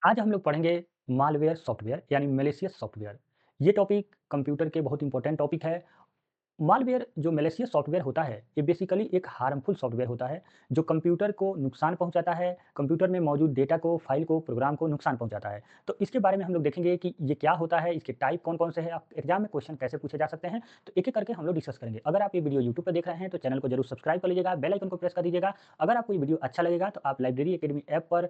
आज हम लोग पढ़ेंगे मालवेयर सॉफ्टवेयर यानी मैलिशियस सॉफ्टवेयर। ये टॉपिक कंप्यूटर के बहुत इंपॉर्टेंट टॉपिक है। मालवेयर जो मैलिशियस सॉफ्टवेयर होता है, ये बेसिकली एक हार्मफुल सॉफ्टवेयर होता है, जो कंप्यूटर को नुकसान पहुंचाता है, कंप्यूटर में मौजूद डेटा को, फाइल को, प्रोग्राम को नुकसान पहुंचाता है। तो इसके बारे में हम लोग देखेंगे कि ये क्या होता है, इसके टाइप कौन-कौन से हैं, आप एग्जाम में क्वेश्चन कैसे पूछे जा सकते हैं, तो एक-एक करके हम लोग डिस्कस करेंगे। अगर आप ये वीडियो यूट्यूब पे देख रहे हैं, तो चैनल को जरूर सब्सक्राइब कर लीजिएगा, बेल आइकन को प्रेस कर दीजिएगा। अगर आपको ये वीडियो अच्छा लगेगा, तो आप लाइब्रेरी अकेडमी ऐप पर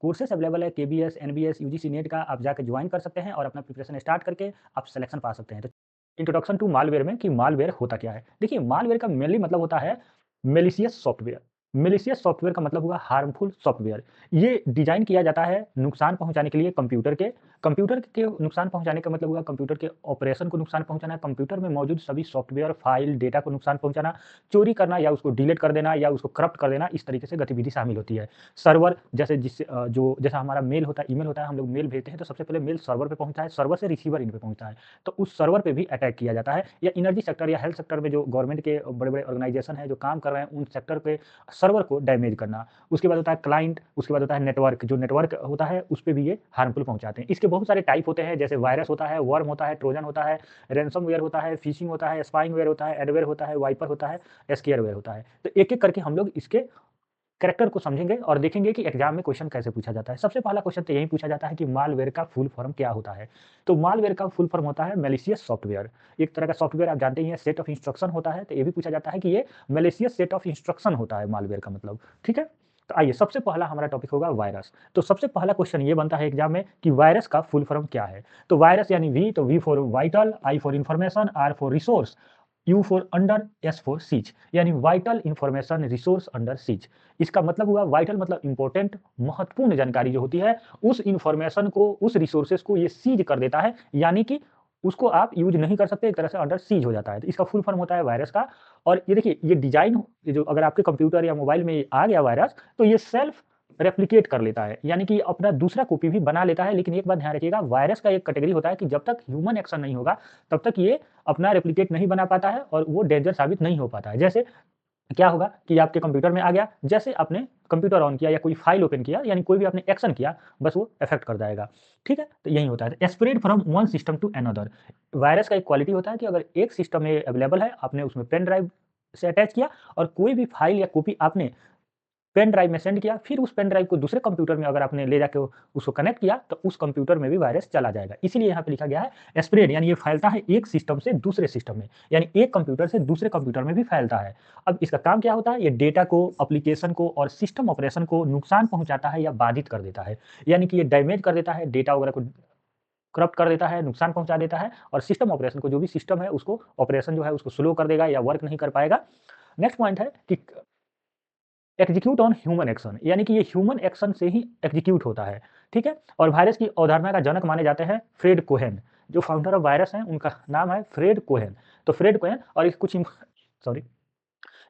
कोर्सेस अवेलेबल है, केबीएस, एनबीएस, यूजीसी नेट का आप जाके ज्वाइन कर सकते हैं और अपना प्रिपरेशन स्टार्ट करके आप सिलेक्शन पा सकते हैं। तो इंट्रोडक्शन टू मालवेयर में कि मालवेयर होता क्या है? देखिए, मालवेयर का मेनली मतलब होता है मैलिशियस सॉफ्टवेयर। मैलिशियस सॉफ्टवेयर का मतलब हुआ हार्मफुल सॉफ्टवेयर। ये डिज़ाइन किया जाता है नुकसान पहुँचाने के लिए कंप्यूटर के नुकसान पहुँचाने का मतलब हुआ कंप्यूटर के ऑपरेशन को नुकसान पहुँचाना, कंप्यूटर में मौजूद सभी सॉफ्टवेयर, फाइल, डेटा को नुकसान पहुँचाना, चोरी करना या उसको डिलीट कर देना या उसको करप्ट कर देना, इस तरीके से गतिविधि शामिल होती है। सर्वर जैसे जो जैसा हमारा मेल होता है, ईमेल होता है, हम लोग मेल भेजते हैं तो सबसे पहले मेल सर्वर पे पहुँचता है, सर्वर से रिसीवर इन पे पहुँचता है। तो उस सर्वर पे भी अटैक किया जाता है या एनर्जी सेक्टर या हेल्थ सेक्टर में जो गवर्नमेंट के बड़े-बड़े ऑर्गेनाइजेशन हैं, जो काम कर रहे हैं, उन सेक्टर पे सर्वर को डैमेज करना। उसके बाद होता है क्लाइंट, उसके बाद होता है नेटवर्क, जो नेटवर्क होता है, उस पे भी ये हार्मफुल पहुँचाते हैं। इसके बहुत सारे टाइप होते हैं, जैसे वायरस होता है, वर्म होता है, ट्रोजन होता है, रैनसमवेयर होता है, फिशिंग होता है, स्पाइवेयर होता है, एडवेयर होता है, वाइपर होता है, स्केयरवेयर होता है। तो एक-एक करके हम लोग इसके कैरेक्टर को समझेंगे और देखेंगे कि एग्जाम में क्वेश्चन कैसे पूछा जाता है। सबसे पहला क्वेश्चन तो यही पूछा जाता है कि मालवेयर का फुल फॉर्म क्या होता है? तो मालवेयर का फुल फॉर्म होता है मैलिशियस सॉफ्टवेयर। एक तरह का सॉफ्टवेयर आप जानते ही हैं, सेट ऑफ इंस्ट्रक्शन होता है, तो ये भी पूछा जाता है कि ये मैलिशियस सेट ऑफ इंस्ट्रक्शन होता है मालवेयर का मतलब, ठीक है? तो आइए सबसे पहला हमारा टॉपिक होगा वायरस। तो सबसे पहला क्वेश्चन ये बनता है एग्जाम में कि वायरस का फुल फॉर्म क्या है? तो वायरस यानी वी, तो V for vital, I for information, R for resource, U for under, S for seize, यानी vital information resource under seize. इसका मतलब हुआ वाइटल मतलब इंपॉर्टेंट, महत्वपूर्ण जानकारी जो होती है, उस इंफॉर्मेशन को, उस रिसोर्सेज को ये सीज कर देता है, यानी कि उसको आप यूज नहीं कर सकते, एक तरह से अंडर सीज हो जाता है। तो इसका फुल फॉर्म होता है वायरस का। और ये देखिए, ये डिजाइन, ये जो अगर आपके कंप्यूटर या मोबाइल में ये आ गया वायरस, तो ये सेल्फ रेप्लिकेट कर लेता है, यानी कि अपना दूसरा कॉपी भी बना लेता है। लेकिन एक बात ध्यान रखिएगा, वायरस का एक कैटेगरी होता है कि जब तक ह्यूमन एक्शन नहीं होगा, तब तक ये अपना रेप्लिकेट नहीं बना पाता है और वो डेंजर साबित नहीं हो पाता है। जैसे क्या होगा कि आपके कंप्यूटर में आ गया, जैसे आपने कंप्यूटर ऑन किया या कोई फाइल ओपन किया, यानी कोई भी आपने एक्शन किया, बस वो इफेक्ट कर जाएगा। ठीक है? तो यही होता है। Spread from one system to another. Virus का एक क्वालिटी होता है कि अगर एक सिस्टम में अवेलेबल है, आपने उसमें पेन ड्राइव से अटैच किया और कोई भी फाइल या कॉपी आपने पेन ड्राइव में सेंड किया, फिर उस पेन ड्राइव को दूसरे कंप्यूटर में अगर आपने ले जाके उसको कनेक्ट किया, तो उस कंप्यूटर में भी वायरस चला जाएगा। इसीलिए यहाँ पे लिखा गया है स्प्रेड, यानी ये फैलता है एक सिस्टम से दूसरे सिस्टम में, यानी एक कंप्यूटर से दूसरे कंप्यूटर में भी फैलता है। अब इसका काम क्या होता है? ये डेटा को, एप्लीकेशन को और सिस्टम ऑपरेशन को नुकसान पहुँचाता है या बाधित कर देता है। यानी कि ये डैमेज कर देता है, डेटा वगैरह को करप्ट कर देता है, नुकसान पहुँचा देता है और सिस्टम ऑपरेशन को, जो भी सिस्टम है उसको, ऑपरेशन जो है उसको स्लो कर देगा या वर्क नहीं कर पाएगा। नेक्स्ट पॉइंट है कि एग्जीक्यूट ऑन ह्यूमन एक्शन, यानी कि ये ह्यूमन एक्शन से ही एग्जीक्यूट होता है, ठीक है? और वायरस की अवधारणा का जनक माने जाते हैं फ्रेड कोहेन, जो फाउंडर ऑफ वायरस हैं, उनका नाम है फ्रेड कोहेन। तो फ्रेड कोहेन और इस कुछ सॉरी,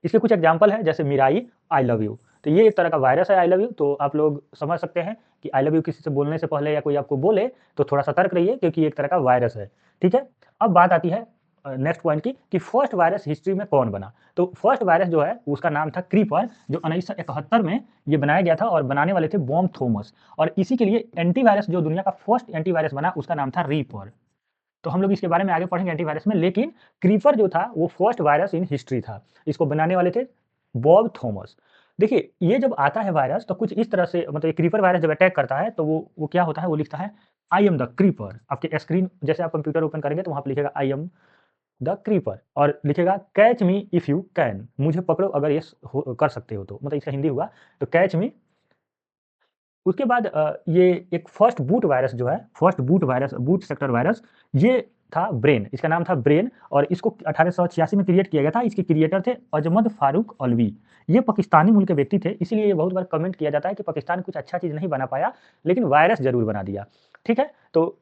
इसके कुछ एग्जांपल हैं, जैसे मिराई, आई लव यू। तो ये एक तरह का वायरस है आई लव यू, तो आप लोग समझ सकते हैं कि आई लव यू किसी से बोलने से पहले या कोई आपको बोले, तो थोड़ा सतर्क रहिए, क्योंकि ये एक तरह का वायरस है, ठीक है? अब बात आती है नेक्स्ट पॉइंट की कि फर्स्ट वायरस हिस्ट्री में कौन बना? तो फर्स्ट वायरस जो है उसका नाम था क्रीपर, जो 1971 में ये बनाया गया था और बनाने वाले थे बॉम थॉमस। और इसी के लिए एंटीवायरस, जो दुनिया का फर्स्ट एंटीवायरस बना, उसका नाम था रीपर। तो हम लोग इसके बारे में आगे पढ़ेंगे एंटीवायरस में, लेकिन क्रीपर जो था वो फर्स्ट वायरस इन हिस्ट्री था। इसको बनाने वाले थे बॉब थॉमस। देखिए, ये जब आता है वायरस, तो कुछ इस तरह से, मतलब ये क्रीपर वायरस जब अटैक करता है, तो वो क्या होता है, वो लिखता है आई एम द क्रीपर। आपके स्क्रीन जैसे आप कंप्यूटर ओपन करेंगे, तो वहाँ पे लिखेगा आई एम द क्रीपर और लिखेगा catch me if you can, मुझे पकड़ो अगर ये कर सकते हो तो, मतलब इसका हिंदी हुआ तो कैच मी। उसके बाद ये एक फर्स्ट बूट वायरस जो है, first boot virus, boot sector virus, ये था ब्रेन, इसका नाम था ब्रेन और इसको 1886 में क्रिएट किया गया था। इसके क्रिएटर थे अजमत फारूक अलवी। ये पाकिस्तानी मूल के व्यक्ति थे, इसीलिए ये बहुत बार कमेंट किया जाता है कि पाकिस्तान कुछ अच्छा चीज़ नहीं बना पाया, लेकिन वायरस ज़रूर बना दिया। ठीक है? तो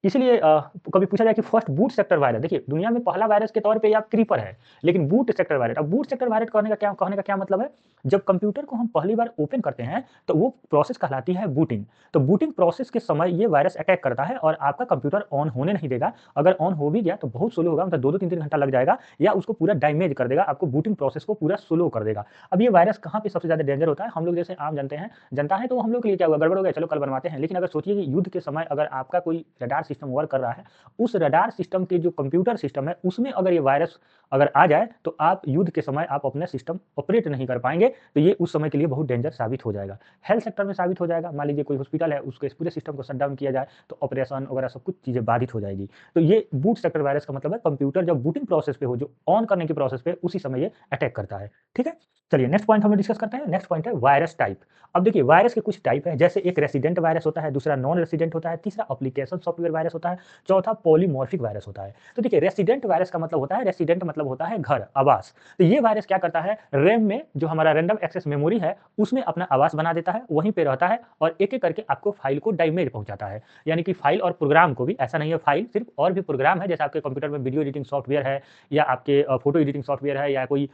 इसलिए कभी पूछा जाए कि फर्स्ट बूट सेक्टर वायरस, देखिए दुनिया में पहला वायरस के तौर पे या क्रीपर है, लेकिन बूट सेक्टर वायरस, अब बूट सेक्टर वायरस कहने का क्या मतलब है? जब कंप्यूटर को हम पहली बार ओपन करते हैं, तो वो प्रोसेस कहलाती है बूटिंग। तो बूटिंग प्रोसेस के समय ये वायरस अटैक करता है और आपका कंप्यूटर ऑन होने नहीं देगा। अगर ऑन हो भी गया तो बहुत स्लो होगा, मतलब 2-2 3-3 घंटा लग जाएगा या उसको पूरा डैमेज कर देगा, आपको बूटिंग प्रोसेस को पूरा स्लो कर देगा। अब ये वायरस कहाँ पे सबसे ज़्यादा डेंजर होता है? हम लोग जैसे आम जनता है तो हम लोग के लिए क्या हुआ, गड़बड़ हो गया, चलो कल बनवाते हैं। लेकिन अगर सोचिए कि युद्ध के समय अगर आपका कोई रडार सिस्टम वर्क कर रहा है, उस रडार सिस्टम के जो कंप्यूटर सिस्टम है, उसमें अगर ये वायरस अगर आ जाए, तो आप युद्ध के समय आप अपना सिस्टम ऑपरेट नहीं कर पाएँगे, तो ये उस समय के लिए बहुत डेंजर साबित हो जाएगा। हेल्थ सेक्टर में साबित हो जाएगा, मान लीजिए कोई हॉस्पिटल है, उसके इस पूरे सिस्टम को शट डाउन किया जाए, तो ऑपरेशन वगैरह सब कुछ चीज़ें बाधित हो जाएगी। तो ये बूट सेक्टर वायरस का मतलब है कंप्यूटर जब बूटिंग प्रोसेस पे हो, जो ऑन करने की प्रोसेस पे, उसी समय ये अटैक करता है। ठीक है? चलिए नेक्स्ट पॉइंट हम लोग डिस्कस करते हैं। नेक्स्ट पॉइंट है वायरस टाइप। अब देखिए वायरस के कुछ टाइप है, जैसे एक रेसिडेंट वायरस होता है, दूसरा नॉन रेसिडेंट होता है, तीसरा एप्लीकेशन सॉफ्टवेयर वायरस होता है, चौथा पॉलीमॉर्फिक वायरस होता है। तो देखिए रेसिडेंट वायरस का मतलब होता है, रेसिडेंट मतलब होता है घर, आवास। तो ये वायरस क्या करता है, रैम में जो हमारा रैंडम एक्सेस मेमोरी है, उसमें अपना आवास बना देता है, वहीं पे रहता है और एक-एक करके आपको फाइल को डैमेज पहुँचाता है। यानी कि फाइल और प्रोग्राम को भी, ऐसा नहीं है फाइल सिर्फ, और भी प्रोग्राम है, जैसे आपके कंप्यूटर में वीडियो एडिटिंग सॉफ्टवेयर है या आपके फोटो एडिटिंग सॉफ्टवेयर है या कोई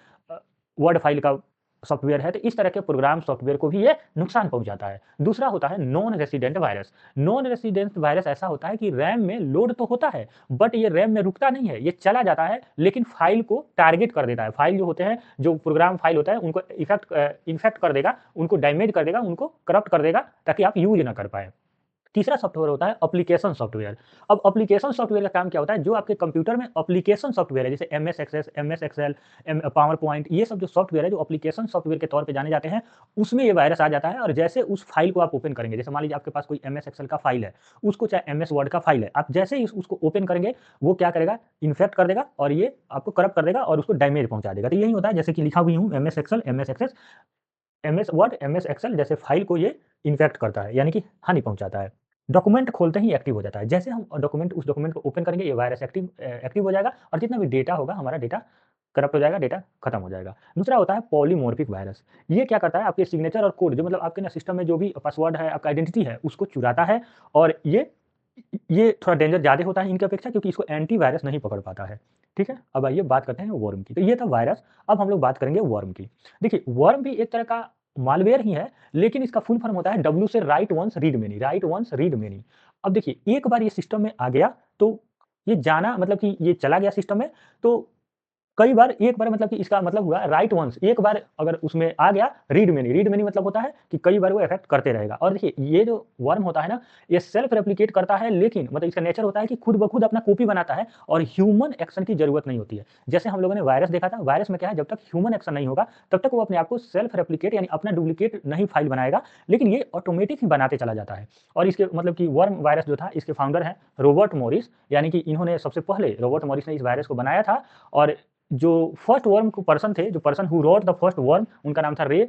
वर्ड फाइल का सॉफ्टवेयर है, तो इस तरह के प्रोग्राम सॉफ्टवेयर को भी ये नुकसान पहुँचाता है। दूसरा होता है non resident virus. Non resident virus ऐसा होता है कि रैम में लोड तो होता है, बट ये रैम में रुकता नहीं है, ये चला जाता है, लेकिन फाइल को टारगेट कर देता है। फाइल जो होते हैं, जो प्रोग्राम फाइल होता है, उनको इन्फेक्ट कर देगा, उनको डैमेज कर देगा, उनको करप्ट कर देगा, ताकि आप यूज़ ना कर पाएँ। तीसरा सॉफ्टवेयर होता है एप्लीकेशन सॉफ्टवेयर। अब एप्लीकेशन सॉफ्टवेयर का काम क्या होता है, जो आपके कंप्यूटर में एप्लीकेशन सॉफ्टवेयर है, जैसे MS Access, MS Excel, PowerPoint, ये सब जो सॉफ्टवेयर है, जो एप्लीकेशन सॉफ्टवेयर के तौर पे जाने जाते हैं, उसमें ये वायरस आ जाता है। और जैसे उस फाइल को आप ओपन करेंगे, जैसे मान लीजिए आपके पास कोई एमएस एक्सेल का फाइल है, उसको चाहे एमएस वर्ड का फाइल है, आप जैसे ही उसको ओपन करेंगे, वो क्या करेगा, इन्फेक्ट कर देगा और ये आपको करप्ट कर देगा और उसको डैमेज पहुंचा देगा। तो यही होता है, जैसे कि लिखा हुई हूँ, MS Excel, MS Access, MS Word, MS Excel जैसे फाइल को ये इन्फेक्ट करता है, यानी कि हानि पहुँचाता है। डॉक्यूमेंट खोलते ही एक्टिव हो जाता है। जैसे हम उस डॉक्यूमेंट को ओपन करेंगे, ये वायरस एक्टिव हो जाएगा और जितना भी डेटा होगा, हमारा डेटा करप्ट हो जाएगा, डेटा खत्म हो जाएगा। दूसरा होता है पॉलीमॉर्फिक वायरस। ये क्या करता है, आपके सिग्नेचर और कोड, जो मतलब आपके ना सिस्टम में जो भी पासवर्ड है, आपका आइडेंटिटी है, उसको चुराता है। और ये थोड़ा डेंजर ज़्यादा होता है इनकी अपेक्षा, क्योंकि इसको एंटीवायरस नहीं पकड़ पाता है। ठीक है? अब आइए बात करते हैं वर्म की। तो ये था वायरस, अब हम लोग बात करेंगे वर्म की। देखिए वर्म भी एक तरह का मालवेयर ही है, लेकिन इसका फुल फॉर्म होता है डब्ल्यू से write once read many, write once read many. अब देखिए एक बार ये सिस्टम में आ गया, तो ये जाना मतलब कि ये चला गया सिस्टम में, तो कई बार, एक बार मतलब कि इसका मतलब हुआ राइट वन्स, एक बार अगर उसमें आ गया, रीड मेनी मतलब होता है कि कई बार वो इफेक्ट करते रहेगा। और देखिए ये जो वर्म होता है ना, ये सेल्फ रेप्लिकेट करता है, लेकिन मतलब इसका नेचर होता है कि खुद ब खुद अपना कॉपी बनाता है और ह्यूमन एक्शन की जरूरत नहीं होती है। जैसे हम लोगों ने वायरस देखा था, वायरस में क्या है, जब तक ह्यूमन एक्शन नहीं होगा, तब तक वो अपने आप को सेल्फ रेप्लिकेट यानी अपना डुप्लीकेट नहीं फाइल बनाएगा, लेकिन ये ऑटोमेटिक ही बनाते चला जाता है। और इसके मतलब कि वर्म वायरस जो था, इसके फाउंडर हैं रॉबर्ट मॉरिस, यानी कि इन्होंने सबसे पहले, रॉबर्ट मॉरिस ने इस वायरस को बनाया था। और जो फर्स्ट वर्म को पर्सन थे, जो person who wrote the first worm, उनका नाम था रे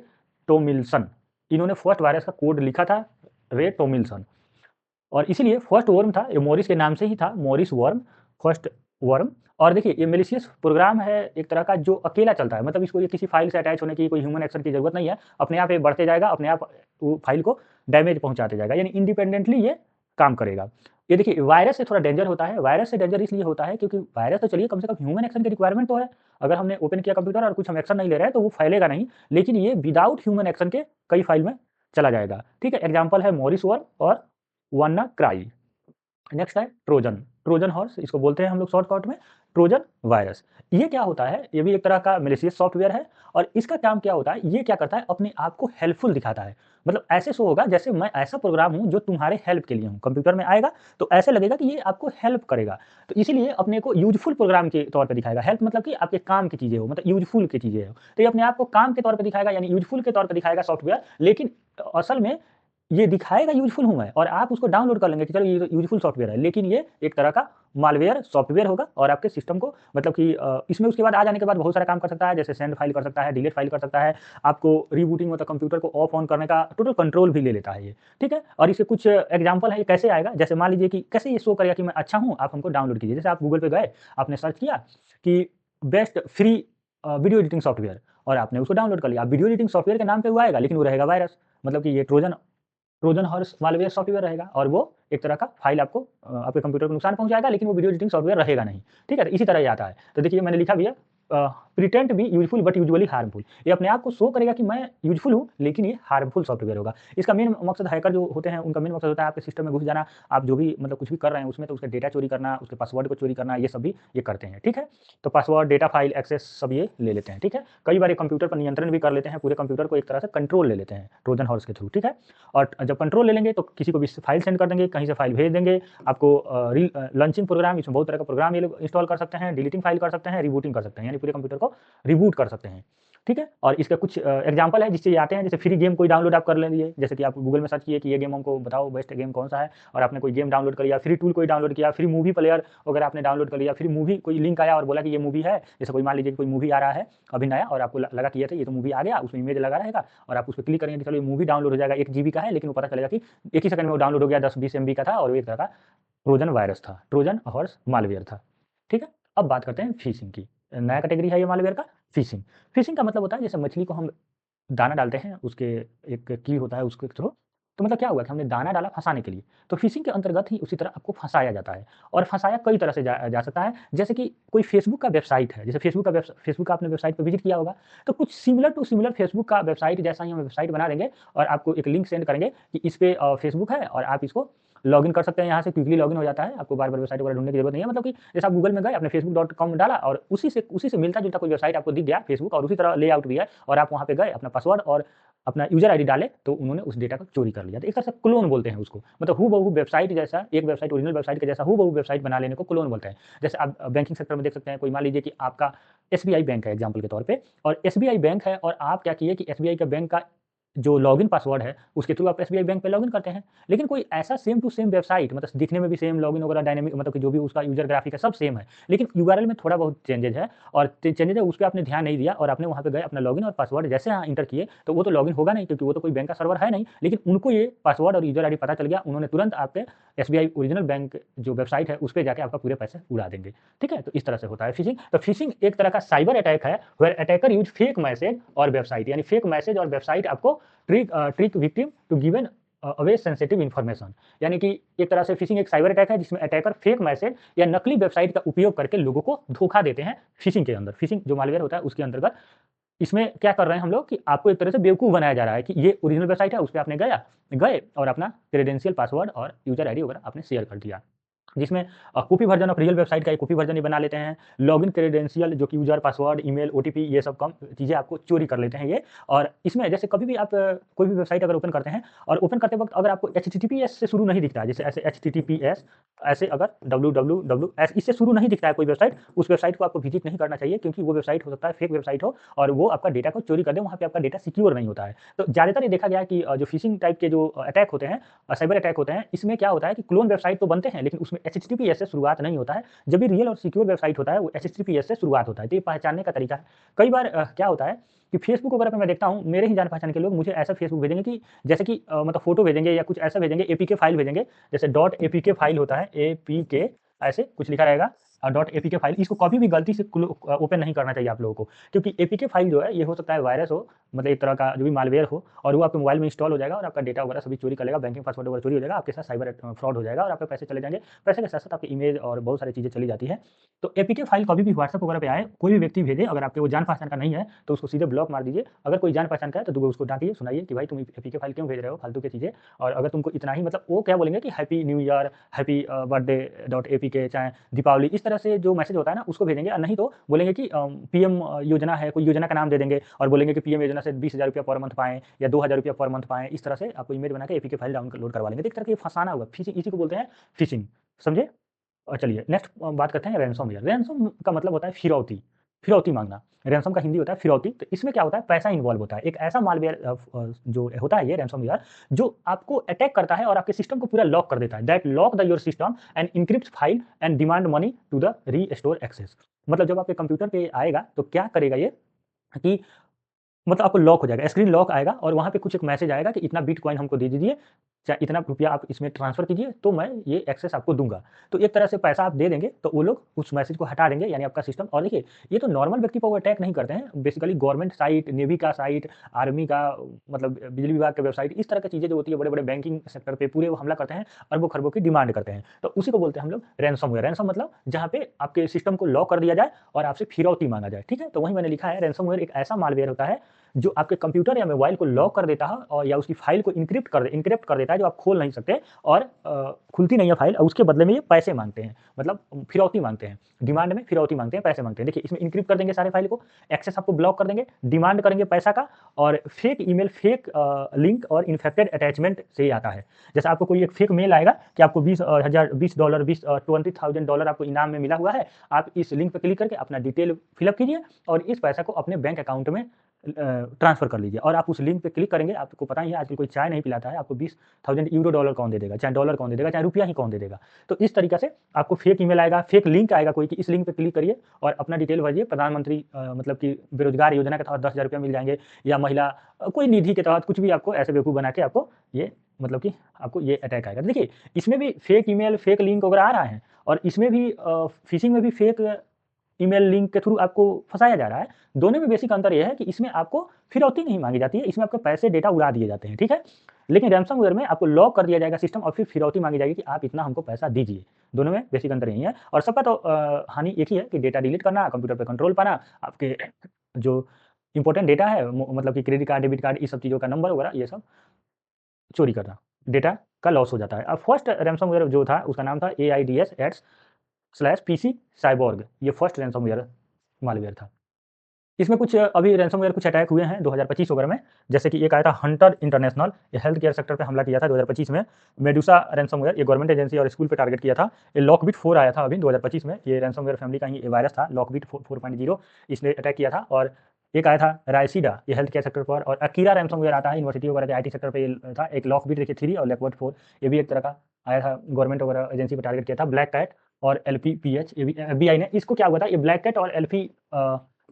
टोमिल्सन। इन्होंने फर्स्ट वायरस का कोड लिखा था, रे टोमिल्सन। और इसीलिए फर्स्ट वर्म था, ये मॉरिस के नाम से ही था, मॉरिस वर्म, फर्स्ट वर्म। और देखिए ये मैलिशियस प्रोग्राम है एक तरह का, जो अकेला चलता है, मतलब इसको ये किसी फाइल से अटैच होने की, कोई ह्यूमन एक्शन की जरूरत नहीं है, अपने आप ये बढ़ते जाएगा, अपने आप वो फाइल को डैमेज पहुंचाते जाएगा, यानी इंडिपेंडेंटली ये काम करेगा। ये देखिए वायरस से थोड़ा डेंजर होता है, वायरस से डेंजर इसलिए होता है क्योंकि वायरस तो चलिए कम से कम ह्यूमन एक्शन की रिक्वायरमेंट तो है। अगर हमने ओपन किया कंप्यूटर और कुछ हम एक्शन नहीं ले रहे हैं, तो वो फैलेगा नहीं, लेकिन ये विदाउट ह्यूमन एक्शन के कई फाइल में चला जाएगा। ठीक है? एग्जांपल है मॉरिस वर्म और वानाक्राई। नेक्स्ट है ट्रोजन, ट्रोजन हॉर्स इसको बोलते हैं हम लोग शॉर्टकट में, ट्रोजन वायरस। ये क्या होता है, ये भी एक तरह का मैलिशियस सॉफ्टवेयर है। और इसका काम क्या होता है, ये क्या करता है, अपने आप को हेल्पफुल दिखाता है। मतलब ऐसे शो होगा जैसे मैं ऐसा प्रोग्राम हूँ जो तुम्हारे हेल्प के लिए हूँ, कंप्यूटर में आएगा तो ऐसे लगेगा कि ये आपको हेल्प करेगा। तो इसीलिए अपने को यूजफुल प्रोग्राम के तौर पे दिखाएगा। हेल्प मतलब कि आपके काम की चीजें हो, मतलब यूजफुल की चीजें हो, तो ये अपने आप को काम के तौर पे दिखाएगा, यानी यूजफुल के तौर पे दिखाएगा सॉफ्टवेयर। लेकिन असल में ये दिखाएगा यूज़फुल हूँ मैं, और आप उसको डाउनलोड कर लेंगे कि चलो ये तो यूज़फुल सॉफ्टवेयर है, लेकिन ये एक तरह का मालवेयर सॉफ्टवेयर होगा और आपके सिस्टम को मतलब कि इसमें उसके बाद आ जाने के बाद बहुत सारा काम कर सकता है, जैसे सेंड फाइल कर सकता है, डिलीट फाइल कर सकता है, आपको रीबूटिंग मतलब कंप्यूटर को ऑफ ऑन करने का टोटल कंट्रोल भी ले लेता है ये, ठीक है? और इसके कुछ एग्जांपल है, ये कैसे आएगा, जैसे मान लीजिए कि कैसे ये शो करेगा कि मैं अच्छा हूँ, आप हमको डाउनलोड कीजिए। जैसे आप गूगल पे गए, आपने सर्च किया कि best free video editing software और आपने उसको डाउनलोड कर लिया। अब वीडियो एडिटिंग सॉफ्टवेयर के नाम पे वो आएगा, लेकिन वो रहेगा वायरस, मतलब कि ये Trojan Trojan horse malware software रहेगा और वो एक तरह का फ़ाइल आपको आपके कंप्यूटर को नुकसान पहुँचाएगा, लेकिन वो वीडियो एडिटिंग सॉफ्टवेयर रहेगा नहीं। ठीक है? तो इसी तरह ये आता है। तो देखिए मैंने लिखा भी है pretend to be useful but usually harmful. ये अपने आप को शो करेगा कि मैं यूज़फुल हूँ, लेकिन ये हार्मफुल सॉफ्टवेयर होगा। इसका मेन मकसद हैकर जो होते हैं, उनका मेन मकसद होता है आपके सिस्टम में घुस जाना, आप जो भी मतलब कुछ भी कर रहे हैं उसमें तो उसका डेटा चोरी करना, उसके पासवर्ड को चोरी करना, ये सब भी ये करते हैं। ठीक है? तो पासवर्ड, डेटा फ़ाइल, एक्सेस सब ये ले लेते हैं। ठीक है? कई बार ये कंप्यूटर पर नियंत्रण भी कर लेते हैं, पूरे कंप्यूटर को एक तरह से कंट्रोल ले लेते हैं ट्रोजन हॉर्स के थ्रू। ठीक है? और जब कंट्रोल ले लेंगे तो किसी को भी फाइल सेंड कर देंगे, कहीं से फाइल भेज देंगे, आपको लॉन्चिंग प्रोग्राम, इसमें बहुत तरह का प्रोग्राम ये लोग इंस्टॉल कर सकते हैं, डिलीटिंग फाइल कर सकते हैं, रिबूटिंग कर सकते हैं, यानी पूरे कंप्यूटर को रिबूट कर सकते हैं। ठीक है? और इसका कुछ एग्जांपल है जिससे ये आते हैं, जैसे फ्री गेम कोई डाउनलोड आप कर लेंगे, जैसे कि आप गूगल में सर्च किए कि ये गेम हमको बताओ बेस्ट गेम कौन-सा है और आपने कोई गेम डाउनलोड कर लिया, फ्री टूल कोई डाउनलोड किया, फ्री मूवी प्लेयर वगैरह आपने डाउनलोड कर लिया, फ्री मूवी कोई लिंक आया और बोला कि ये मूवी है, जैसे कोई मान लीजिए कि कोई मूवी आ रहा है अभी नया और आपको लगा कि ये तो मूवी आ गया, उसमें इमेज लगा रहेगा और आप उस पे क्लिक करेंगे कि चलो ये मूवी डाउनलोड हो जाएगा, 1 जीबी का है, लेकिन वो पता चलेगा कि एक ही सेकंड में वो डाउनलोड हो गया, 10-20 एमबी का था और वो एक तरह का ट्रोजन वायरस था, ट्रोजन हॉर्स मालवेयर था। ठीक है? अब बात करते हैं फ़िशिंग की। नया कैटेगरी है ये मालवेयर का फ़िशिंग। फ़िशिंग का मतलब होता है जैसे मछली को हम दाना डालते हैं, उसके एक कील होता है उसके थ्रू, तो मतलब क्या हुआ कि हमने दाना डाला फँसाने के लिए, तो फ़िशिंग के अंतर्गत ही उसी तरह आपको फँसाया जाता है और फँसाया कई तरह से जा जा सकता है। जैसे कि कोई फ़ेसबुक का वेबसाइट है, जैसे फ़ेसबुक का आपने वेबसाइट पे विज़िट किया होगा, तो कुछ सिमिलर टू सिमिलर फ़ेसबुक का वेबसाइट जैसा ही हम वेबसाइट बना देंगे और आपको एक लिंक सेंड करेंगे कि इस पे फ़ेसबुक है और आप इसको लॉगिन कर सकते हैं, यहाँ से क्विकली लॉगिन हो जाता है, आपको बार-बार वेबसाइट वगैरह ढूँढने की ज़रूरत नहीं है। मतलब कि जैसे आप गूगल में गए, आपने facebook.com डाला और उसी से मिलता-जुलता कोई वेबसाइट आपको दिख गया फ़ेसबुक और उसी तरह लेआउट भी है और आप वहाँ पे गए, अपना पासवर्ड और अपना यूज़र आईडी डाले, तो उन्होंने उस डेटा को चोरी कर लिया। तो एक तरह से क्लोन बोलते हैं उसको। मतलब हूबहू वेबसाइट जैसा, एक वेबसाइट ओरिजिनल वेबसाइट के जैसा हूबहू वेबसाइट बना लेने को क्लोन बोलते हैं। जैसे आप बैंकिंग सेक्टर में देख सकते हैं, कोई मान लीजिए कि आपका एसबीआई बैंक है एग्ज़ाम्पल के तौर पे और एसबीआई बैंक है और आप क्या किए कि एसबीआई का बैंक का जो लॉगिन पासवर्ड है, उसके थ्रू आप एसबीआई बैंक पे लॉगिन करते हैं। लेकिन कोई ऐसा सेम टू सेम वेबसाइट मतलब दिखने में भी सेम लॉगिन वगैरह डायनामिक मतलब कि जो भी उसका यूज़र ग्राफिक है सब सेम है। लेकिन यूआरएल में थोड़ा बहुत चेंजेज़ है और चेंजेज़ है उस पे आपने ध्यान नहीं दिया और आपने वहाँ पे गए अपना लॉगिन और पासवर्ड जैसे यहाँ एंटर किए, तो वो तो लॉगिन होगा नहीं क्योंकि वो तो कोई बैंक का सर्वर है नहीं। लेकिन उनको ये पासवर्ड और यूज़र आईडी पता चल गया, उन्होंने तुरंत आपके एसबीआई ओरिजिनल बैंक जो वेबसाइट है, उस पे जाके आपका पूरे पैसे उड़ा देंगे। ठीक है? तो इस तरह से होता है फ़िशिंग। तो फ़िशिंग एक तरह का साइबर अटैक है, where attacker use fake message और वेबसाइट यानी फेक मैसेज और वेबसाइट आपको trick victim to give an away sensitive information. यानी कि एक तरह से फ़िशिंग एक साइबर अटैक है जिसमें अटैकर फेक मैसेज या नकली वेबसाइट का उपयोग करके लोगों को धोखा देते हैं फ़िशिंग के अंदर। फ़िशिंग जो मालवेयर होता है उसके अंतर्गत इसमें क्या कर रहे हैं हम लोग कि आपको एक तरह से बेवकूफ़ बनाया जा रहा है कि ये ओरिजिनल वेबसाइट है, उस पे आपने गए और अपना क्रेडेंशियल, पासवर्ड और यूज़र आईडी वगैरह आपने शेयर कर दिया। जिसमें copy version of real website का एक कॉपी वर्ज़न ही बना लेते हैं। लॉगिन क्रेडेंशियल जो कि यूज़र, पासवर्ड, ईमेल, ओटीपी ये सब कम चीज़ें आपको चोरी कर लेते हैं ये। और इसमें जैसे कभी भी आप कोई भी वेबसाइट अगर ओपन करते हैं और ओपन करते वक़्त अगर आपको एचटीटीपीएस से शुरू नहीं दिखता है, जैसे ऐसे एचटीटीपीएस ऐसे अगर डब्ल्यूडब्ल्यूडब्ल्यू एस इससे शुरू नहीं दिखता है कोई वेबसाइट, उस वेबसाइट को आपको विज़िट नहीं करना चाहिए क्योंकि वो वेबसाइट हो सकता है फेक वेबसाइट हो और वो आपका डेटा को चोरी कर दे, वहाँ पे आपका डेटा सिक्योर नहीं होता है। तो ज़्यादातर ये देखा गया है कि जो फ़िशिंग टाइप के जो अटैक होते हैं साइबर अटैक होते हैं, इसमें क्या होता है कि क्लोन वेबसाइट तो बनते हैं, लेकिन उसमें एचटीटीपीएस से शुरुआत नहीं होता है। जब भी रियल और सिक्योर वेबसाइट होता है, वो एचटीटीपीएस से शुरुआत होता है। तो ये पहचानने का तरीका है। कई बार क्या होता है कि फेसबुक वगैरह पे मैं देखता हूँ, मेरे ही जान-पहचान के लोग मुझे ऐसा फेसबुक भेजेंगे कि जैसे कि मतलब फ़ोटो भेजेंगे या कुछ ऐसा भेजेंगे, एपीके फाइल भेजेंगे, जैसे डॉट एपीके फाइल होता है, एपीके ऐसे कुछ लिखा रहेगा डॉट एपीके फाइल, इसको कभी भी गलती से ओपन नहीं करना चाहिए आप लोगों को। क्योंकि एपीके फाइल जो है, ये हो सकता है वायरस हो, मतलब एक तरह का जो भी मालवेयर हो और वो आपके मोबाइल में इंस्टॉल हो जाएगा और आपका डेटा वगैरह सभी चोरी कर लेगा, बैंकिंग पासवर्ड वगैरह चोरी हो जाएगा, आपके साथ साइबर फ्रॉड हो जाएगा और आपके पैसे चले जाएँगे। पैसे के साथ-साथ आपकी इमेज और बहुत सारी चीज़ें चली जाती है। तो एपीके फाइल कभी भी व्हाट्सएप वगैरह पे आए, कोई भी व्यक्ति भेजे, अगर आपके वो जान-पहचान का नहीं है, तो उसको सीधे ब्लॉक मार दीजिए। अगर कोई जान-पहचान का है, तो उसको डाँटिए, सुनाइए कि भाई तुम एपीके फाइल क्यों भेज रहे हो, फालतू की चीज़ें। और अगर तुमको इतना ही मतलब वो क्या बोलेंगे कि happy new year, happy birthday dot APK चाहे दीपावली, इस तरह से जो मैसेज होता है ना, उसको भेजेंगे और नहीं तो बोलेंगे कि पीएम योजना है, कोई योजना का नाम दे देंगे और बोलेंगे कि पीएम योजना से ₹20,000 पर मंथ पाएँ या ₹2,000 पर मंथ पाएँ। इस तरह से आपको ईमेल बना के एपीके फाइल डाउनलोड करवा लेंगे। तो एक तरह का ये फँसाना हुआ, फिशिंग इसी को बोलते हैं फिशिंग, समझे? और चलिए नेक्स्ट बात करते हैं रैनसमवेयर। रैनसम का मतलब होता है फिरौती, फिरौती माँगना। रैनसम का हिंदी होता है फिरौती। तो इसमें क्या होता है, पैसा इन्वॉल्व होता है। एक ऐसा मालवेयर जो होता है ये रैनसमवेयर, जो आपको अटैक करता है और आपके सिस्टम को पूरा लॉक कर देता है। That lock the your system and encrypts file and demand money to the restore access. मतलब जब आपके कंप्यूटर पे आएगा तो क्या करेगा ये कि मतलब आपको लॉक हो जाएगा, स्क्रीन लॉक आएगा और वहाँ पे कुछ एक मैसेज आएगा कि इतना बिटकॉइन हमको दे दीजिए चाहे इतना रुपया आप इसमें ट्रांसफ़र कीजिए, तो मैं ये एक्सेस आपको दूँगा। तो एक तरह से पैसा आप दे देंगे, तो वो लोग उस मैसेज को हटा देंगे, यानी आपका सिस्टम। और देखिए, ये तो नॉर्मल व्यक्ति पर वो अटैक नहीं करते हैं, बेसिकली गवर्नमेंट साइट, नेवी का साइट, आर्मी का, मतलब बिजली विभाग की वेबसाइट, इस तरह की चीज़ें जो होती है, बड़े-बड़े बैंकिंग सेक्टर पे पूरे वो हमला करते हैं, अरबों-खरबों की डिमांड करते हैं। तो उसी को बोलते हैं हम लोग रैनसमवेयर। रैनसम मतलब जहाँ पे आपके सिस्टम को लॉक कर दिया जाए और आपसे फिरौती माँगा जाए, ठीक है? तो वहीं मैंने लिखा है, रैनसमवेयर एक ऐसा मालवेयर होता है, जो आपके कंप्यूटर या मोबाइल को लॉक कर देता है और या उसकी फाइल को एन्क्रिप्ट कर देता है, जो आप खोल नहीं सकते, और खुलती नहीं है फाइल, और उसके बदले में ये पैसे माँगते हैं, मतलब फिरौती माँगते हैं। डिमांड में फिरौती माँगते हैं, पैसे माँगते हैं। देखिए, इसमें एन्क्रिप्ट कर देंगे सारे फाइल को, एक्सेस आपको ब्लॉक कर देंगे, डिमांड करेंगे पैसा का, और फेक ईमेल, फेक लिंक और इन्फेक्टेड अटैचमेंट से ही आता है। जैसे आपको कोई एक फेक मेल आएगा कि आपको $20,000 $20,000 आपको इनाम में मिला हुआ है। आप इस लिंक पे क्लिक करके अपना डिटेल फिल अप कीजिए और इस पैसा को अपने बैंक अकाउंट में ट्रांसफ़र कर लीजिए। और आप उस लिंक पे क्लिक करेंगे, आपको पता ही है आजकल कोई चाय नहीं पिलाता है, आपको 20,000 यूरो डॉलर कौन दे देगा, चाहे डॉलर कौन दे देगा, चाहे रुपया ही कौन दे देगा। तो इस तरीक़े से आपको फेक ईमेल आएगा, फेक लिंक आएगा कोई कि इस लिंक पे क्लिक करिए और अपना डिटेल भरिए, प्रधानमंत्री मतलब कि बेरोज़गार योजना के तहत ₹10,000 मिल जाएँगे, या महिला कोई निधि के तहत कुछ भी, आपको ऐसे बेवकूफ़ बना के आपको ये, मतलब कि आपको ये अटैक आएगा। देखिए, इसमें भी फेक ईमेल, फेक लिंक वगैरह आ रहा है, और इसमें भी फ़िशिंग में भी फेक ईमेल लिंक के थ्रू आपको फँसाया जा रहा है। दोनों में बेसिक अंतर ये है कि इसमें आपको फिरौती नहीं माँगी जाती है, इसमें आपके पैसे, डेटा उड़ा दिए जाते हैं, ठीक है? लेकिन रैनसमवेयर में आपको लॉक कर दिया जाएगा सिस्टम, और फिर फिरौती माँगी जाएगी कि आप इतना हमको पैसा दीजिए। दोनों में बेसिक अंतर यही है, और सबका तो हानि एक ही है कि डेटा डिलीट करना, कंप्यूटर पे कंट्रोल पाना, आपके जो इम्पोर्टेंट डेटा है, मतलब कि क्रेडिट कार्ड, डेबिट कार्ड, इस सब चीज़ों का नंबर वगैरह, ये सब चोरी करना, डेटा का लॉस हो जाता है। अब फर्स्ट रैनसमवेयर जो था, उसका नाम था AIDS/PC साइबोर्ग, ये फर्स्ट रैनसमवेयर मालवेयर था। इसमें कुछ अभी रैनसमवेयर कुछ अटैक हुए हैं 2025 वगैरह में, जैसे कि एक आया था हंटर इंटरनेशनल, ये हेल्थ केयर सेक्टर पे हमला किया था 2025 में। मेडुसा रैनसमवेयर, ये गवर्नमेंट एजेंसी और स्कूल पे टारगेट किया था। ये लॉकबिट 4 आया था अभी 2025 में, ये रैनसमवेयर फैमिली का ही वायरस था, लॉकबिट 4.0, इसने अटैक किया था। और एक आया था रायसीडा, ये हेल्थ केयर सेक्टर पर, और अकीरा रैनसमवेयर आता है यूनिवर्सिटी वगैरह के आईटी सेक्टर पे, ये था। एक लॉकबिट देखिए 3 और लॉकबर्ट 4, ये भी एक तरह का आया था, गवर्नमेंट वगैरह एजेंसी पे टारगेट किया था। ब्लैक कैट और एलपीपीएच, ये भी एफबीआई ने, इसको क्या हुआ था, ये ब्लैक कैट और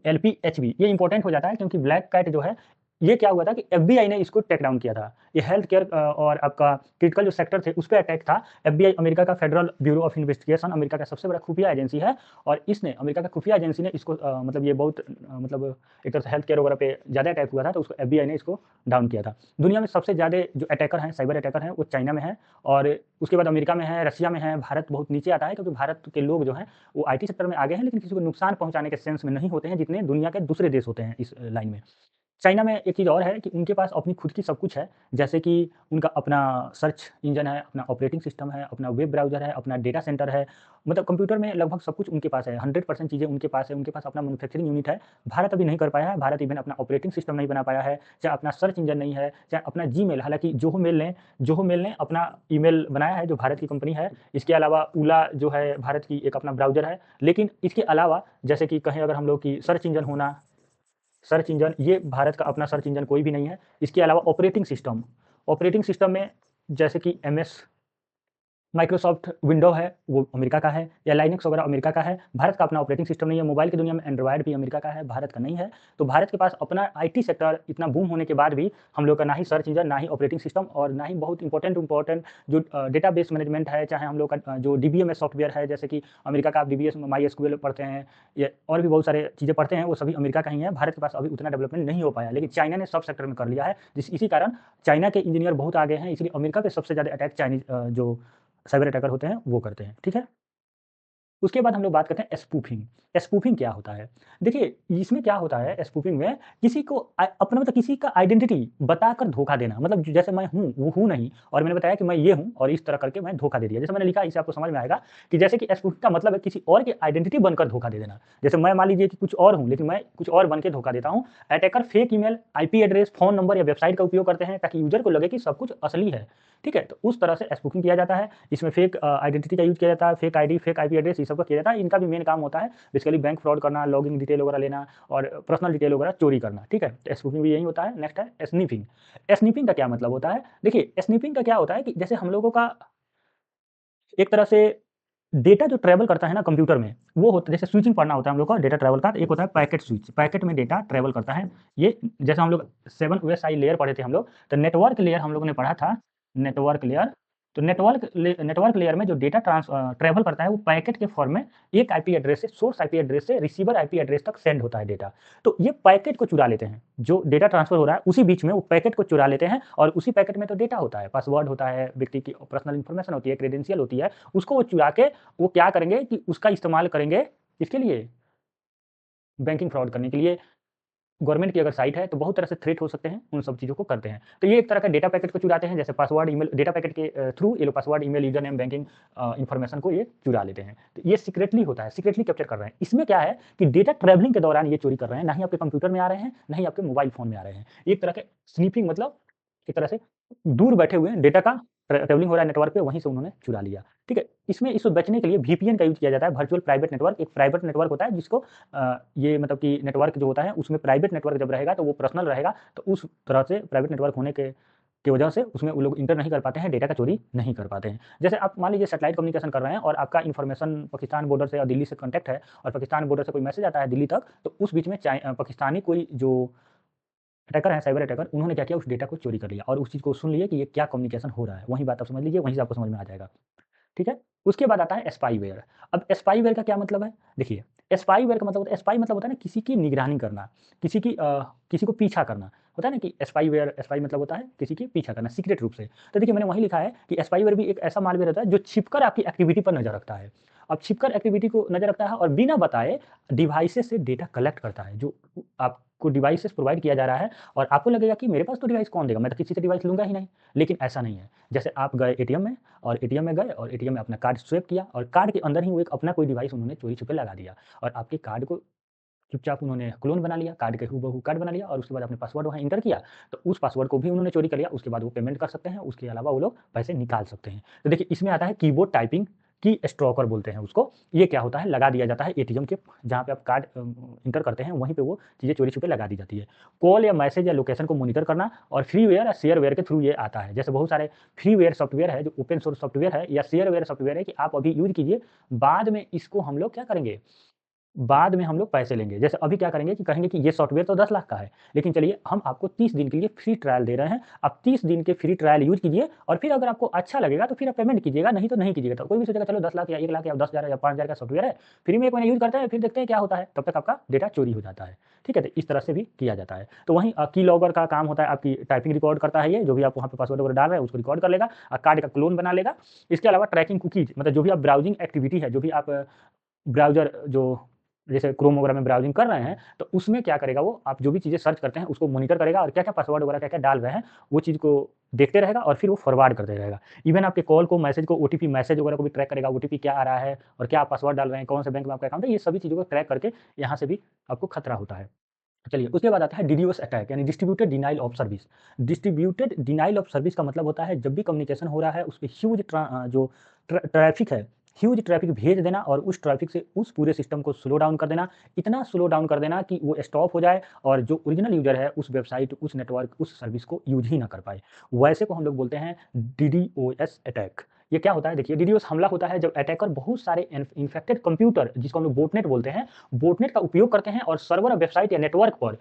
एलपीएचबी, ये इंपॉर्टेंट हो जाता है, क्योंकि ब्लैक कैट जो है, ये क्या हुआ था कि एफबीआई ने इसको टेक डाउन किया था। ये हेल्थ केयर और आपका क्रिटिकल जो सेक्टर थे, उस पे अटैक था। एफबीआई अमेरिका का federal bureau of investigation, America का सबसे बड़ा खुफिया एजेंसी है, और इसने, अमेरिका का खुफिया एजेंसी ने इसको मतलब ये बहुत मतलब एक तरह से हेल्थ केयर वगैरह पे ज़्यादा अटैक हुआ था, तो उसको एफबीआई ने इसको डाउन किया था। दुनिया में सबसे ज़्यादा जो अटैकर हैं, साइबर अटैकर हैं, वो चाइना में हैं, और उसके बाद अमेरिका में है, रशिया में है, भारत बहुत नीचे आता है, क्योंकि भारत के लोग जो हैं, वो आईटी सेक्टर में आगे हैं, लेकिन किसी को नुकसान पहुँचाने के सेंस में नहीं होते हैं, जितने दुनिया के दूसरे देश होते हैं इस लाइन में। चाइना में एक चीज़ और है कि उनके पास अपनी खुद की सब कुछ है, जैसे कि उनका अपना सर्च इंजन है, अपना ऑपरेटिंग सिस्टम है, अपना वेब ब्राउज़र है, अपना डेटा सेंटर है, मतलब कंप्यूटर में लगभग सब कुछ उनके पास है, 100% चीज़ें उनके पास है, उनके पास अपना मैन्युफैक्चरिंग यूनिट है। भारत अभी नहीं कर पाया है, भारत इवन अपना ऑपरेटिंग सिस्टम नहीं बना पाया है, चाहे अपना सर्च इंजन नहीं है, चाहे अपना जीमेल, हालाँकि ज़ोहो मेल ने अपना ईमेल बनाया है, जो भारत की कंपनी है। इसके अलावा ऊला जो है, भारत की एक अपना ब्राउज़र है, लेकिन इसके अलावा जैसे कि कहें अगर हम लोग कि सर्च इंजन, ये भारत का अपना सर्च इंजन कोई भी नहीं है। इसके अलावा ऑपरेटिंग सिस्टम में जैसे कि एमएस, माइक्रोसॉफ्ट विंडो है, वो अमेरिका का है, या लाइनक्स वगैरह अमेरिका का है। भारत का अपना ऑपरेटिंग सिस्टम नहीं है। मोबाइल की दुनिया में एंड्रॉयड भी अमेरिका का है, भारत का नहीं है। तो भारत के पास अपना आईटी सेक्टर इतना बूम होने के बाद भी हम लोग का ना ही सर्च इंजन, ना ही ऑपरेटिंग सिस्टम, और ना ही बहुत इंपॉर्टेंट जो डेटाबेस मैनेजमेंट है, चाहे हम लोग का जो डीबीएमएस सॉफ्टवेयर है, जैसे कि अमेरिका का आप डीबीएस माईएसक्यूएल पढ़ते हैं, या और भी बहुत सारे चीज़ें पढ़ते हैं, वो सभी अमेरिका का ही है। भारत के पास अभी उतना डेवलपमेंट नहीं हो पाया, लेकिन चाइना ने सब सेक्टर में कर लिया है। इसी कारण चाइना के इंजीनियर बहुत आगे हैं, इसलिए अमेरिका पे सबसे ज़्यादा अटैक चाइनीज़ जो साइबर अटैकर होते हैं, वो करते हैं, ठीक है? उसके बाद हम लोग बात करते हैं स्पूफिंग। स्पूफिंग क्या होता है? देखिए, इसमें क्या होता है स्पूफिंग में, किसी को अपना मतलब किसी का आइडेंटिटी बताकर धोखा देना। मतलब जैसे मैं हूँ, वो हूँ नहीं, और मैंने बताया कि मैं ये हूँ, और इस तरह करके मैं धोखा दे दिया। जैसे मैंने लिखा, इससे आपको समझ में आएगा कि जैसे कि स्पूफिंग का मतलब है किसी और की आइडेंटिटी बनकर धोखा दे देना। जैसे मैं मान लीजिए कि कुछ और हूँ, लेकिन मैं कुछ और बन के धोखा देता हूँ। Attacker fake email, IP address, phone number या वेबसाइट का उपयोग करते हैं, ताकि यूज़र को लगे कि सब कुछ असली है। ठीक है? तो उस तरह से स्पूफिंग किया जाता है। इसमें फेक आइडेंटिटी का यूज़ किया जाता है, fake ID, fake IP address, ये सब का किया जाता है। इनका भी मेन काम होता है बेसिकली बैंक फ्रॉड करना, लॉगिन डिटेल वगैरह लेना, और पर्सनल डिटेल वगैरह चोरी करना, ठीक है? तो स्पूफिंग भी यही होता है। नेक्स्ट है स्नीफिंग। स्नीफिंग का क्या मतलब होता है? देखिए, स्नीफिंग का क्या होता है कि जैसे हम लोगों का एक तरह से डेटा जो ट्रैवल करता है ना कंप्यूटर में, वो होता है, जैसे स्विचिंग पढ़ना होता है हम लोग का डेटा ट्रैवल का, तो एक होता है पैकेट स्विच, पैकेट में डेटा ट्रैवल करता है। ये जैसे हम लोग 7 ओएसआई लेयर पढ़े थे हम लोग, तो नेटवर्क लेयर हम लोगों ने पढ़ा था। Network layer. तो नेटवर्क लेयर में जो डेटा ट्रैवल करता है वो पैकेट के फॉर्म में एक आईपी एड्रेस से, सोर्स आईपी एड्रेस से रिसीवर आईपी एड्रेस तक सेंड होता है डेटा। तो ये पैकेट को चुरा लेते हैं, जो डेटा ट्रांसफर हो रहा है उसी बीच में वो पैकेट को चुरा लेते हैं, और उसी पैकेट में तो डेटा होता है, पासवर्ड होता है, व्यक्ति की पर्सनल इन्फॉर्मेशन होती है, क्रेडेंशियल होती है, उसको वो चुरा के वो क्या करेंगे कि उसका इस्तेमाल करेंगे किसके लिए? बैंकिंग फ्रॉड करने के लिए। गवर्नमेंट की अगर साइट है तो बहुत तरह से थ्रेट हो सकते हैं, उन सब चीज़ों को करते हैं। तो ये एक तरह का डेटा पैकेट को चुराते हैं, जैसे पासवर्ड, ईमेल, डेटा पैकेट के थ्रू ये लोग password, email, user name, banking information को ये चुरा लेते हैं। तो ये सीक्रेटली होता है, सीक्रेटली कैप्चर कर रहे हैं। इसमें क्या है कि डेटा ट्रैवलिंग के दौरान ये चोरी कर रहे हैं, ना ही आपके कंप्यूटर में आ रहे हैं, ना ही आपके मोबाइल फ़ोन में आ रहे हैं। एक तरह के स्नीफिंग, मतलब एक तरह से दूर बैठे हुए डेटा का ट्रैवलिंग हो रहा है नेटवर्क पे, वहीं से उन्होंने चुरा लिया। ठीक है? इसमें इसको बचने के लिए वीपीएन का यूज़ किया जाता है, वर्चुअल प्राइवेट नेटवर्क। एक प्राइवेट नेटवर्क होता है जिसको ये मतलब कि नेटवर्क जो होता है उसमें प्राइवेट नेटवर्क जब रहेगा तो वो पर्सनल रहेगा, तो उस तरह से प्राइवेट नेटवर्क होने के की वजह से उसमें वो लोग इंटर नहीं कर पाते हैं, डेटा का चोरी नहीं कर पाते हैं। जैसे आप मान लीजिए सैटेलाइट कम्युनिकेशन कर रहे हैं और आपका इन्फॉर्मेशन पाकिस्तान बॉर्डर से या दिल्ली से कॉन्टैक्ट है, और पाकिस्तान बॉर्डर से कोई मैसेज आता है दिल्ली तक, तो उस बीच में पाकिस्तानी कोई जो अटैकर है, साइबर अटैकर, उन्होंने क्या किया, उस डेटा को चोरी कर लिया और उस चीज़ को सुन लिया कि ये क्या कम्युनिकेशन हो रहा है। वही बात आप समझ लीजिए, वहीं से आपको समझ में आ जाएगा। ठीक है? उसके बाद आता है स्पाईवेयर। अब स्पाईवेयर का क्या मतलब है? देखिए, स्पाईवेयर का मतलब होता है, स्पाई मतलब होता है ना किसी की निगरानी करना, किसी को पीछा करना। होता है ना कि स्पाईवेयर, स्पाई मतलब होता है किसी की पीछा करना सीक्रेट रूप से। तो देखिए मैंने वहीं लिखा है कि स्पाईवेयर भी एक ऐसा मालवेयर होता है जो छिपकर आपकी एक्टिविटी पर नज़र रखता है। अब छिपकर एक्टिविटी को नज़र रखता है और बिना बताए डिवाइसेज़ से डेटा कलेक्ट करता है, जो आपको डिवाइसेज़ प्रोवाइड किया जा रहा है, और आपको लगेगा कि मेरे पास तो डिवाइस कौन देगा? मैं तो किसी से डिवाइस लूँगा ही नहीं। लेकिन ऐसा नहीं है। जैसे आप गए एटीएम में, और एटीएम में गए और एटीएम में अपना कार्ड स्वाइप किया, और कार्ड के अंदर ही वो एक अपना कोई डिवाइस उन्होंने चोरी-छुपे लगा दिया, और आपके कार्ड को चुपचाप उन्होंने क्लोन बना लिया, कार्ड के हूबहू कार्ड बना लिया, और उसके बाद अपने पासवर्ड वहाँ एंटर किया, तो उस पासवर्ड को भी उन्होंने चोरी कर लिया। उसके बाद वो पेमेंट कर सकते हैं, उसके अलावा वो लोग पैसे निकाल सकते हैं। तो देखिए इसमें आता है कीबोर्ड टाइपिंग, की स्ट्रोकर बोलते हैं उसको। ये क्या होता है, लगा दिया जाता है एटीएम के जहाँ पे आप कार्ड एंटर करते हैं, वहीं पे वो चीज़ें चोरी-छुपे लगा दी जाती है। कॉल या मैसेज या लोकेशन को मॉनिटर करना, और फ्रीवेयर या शेयरवेयर के थ्रू ये आता है। जैसे बहुत सारे फ्रीवेयर सॉफ्टवेयर है जो ओपन सोर्स सॉफ्टवेयर है, या शेयरवेयर सॉफ्टवेयर है कि आप अभी यूज़ कीजिए, बाद में इसको हम लोग क्या करेंगे, बाद में हम लोग पैसे लेंगे। जैसे अभी क्या करेंगे कि कहेंगे कि ये सॉफ्टवेयर तो 10 लाख का है, लेकिन चलिए हम आपको 30 दिन के लिए फ्री ट्रायल दे रहे हैं। आप 30 दिन के फ्री ट्रायल यूज़ कीजिए, और फिर अगर आपको अच्छा लगेगा तो फिर आप पेमेंट कीजिएगा, नहीं तो नहीं कीजिएगा। तो कोई भी सोचेगा चलो 10 लाख या 1 लाख या 10,000 या 5,000 का सॉफ्टवेयर है, फ्री में 1 महीना यूज़ करते हैं, फिर देखते हैं क्या होता है, तब तक आपका डेटा चोरी हो जाता है। ठीक है? तो इस तरह से भी किया जाता है। तो वहीं कीलॉगर का काम होता है, आपकी टाइपिंग रिकॉर्ड करता है ये, जो भी आप वहाँ पे पासवर्ड वगैरह डाल रहे हैं उसको रिकॉर्ड कर लेगा, कार्ड का क्लोन बना लेगा। इसके अलावा ट्रैकिंग कुकीज़, मतलब जो भी आप ब्राउज़िंग एक्टिविटी है, जो भी आप ब्राउज़र जो जैसे क्रोम वगैरह में ब्राउज़िंग कर रहे हैं, तो उसमें क्या करेगा वो, आप जो भी चीज़ें सर्च करते हैं उसको मॉनिटर करेगा, और क्या-क्या पासवर्ड वगैरह क्या-क्या डाल रहे हैं, वो चीज़ को देखते रहेगा, और फिर वो फॉरवर्ड करते रहेगा। इवन आपके कॉल को, मैसेज को, ओटीपी मैसेज वगैरह को भी ट्रैक करेगा, ओटीपी क्या आ रहा है और क्या आप पासवर्ड डाल रहे हैं, कौन से बैंक में आपका अकाउंट है, ये सभी चीज़ों को ट्रैक करके यहाँ से भी आपको खतरा होता है। चलिए, उसके बाद आता है डीडोस अटैक, यानी distributed denial of service. Distributed denial of service का मतलब होता है जब भी कम्युनिकेशन हो रहा है उस पे ह्यूज जो ट्रैफिक है, ह्यूज ट्रैफिक भेज देना, और उस ट्रैफिक से उस पूरे सिस्टम को स्लो डाउन कर देना, इतना स्लो डाउन कर देना कि वो स्टॉप हो जाए, और जो ओरिजिनल यूज़र है उस वेबसाइट, उस नेटवर्क, उस सर्विस को यूज़ ही ना कर पाए। वैसे को हम लोग बोलते हैं डीडोएस अटैक। ये क्या होता है, देखिए डीडोस हमला होता है जब अटैकर बहुत सारे इन्फेक्टेड कंप्यूटर, जिसको हम लोग बोटनेट बोलते हैं, बोटनेट का उपयोग करते हैं, और सर्वर, वेबसाइट या नेटवर्क पर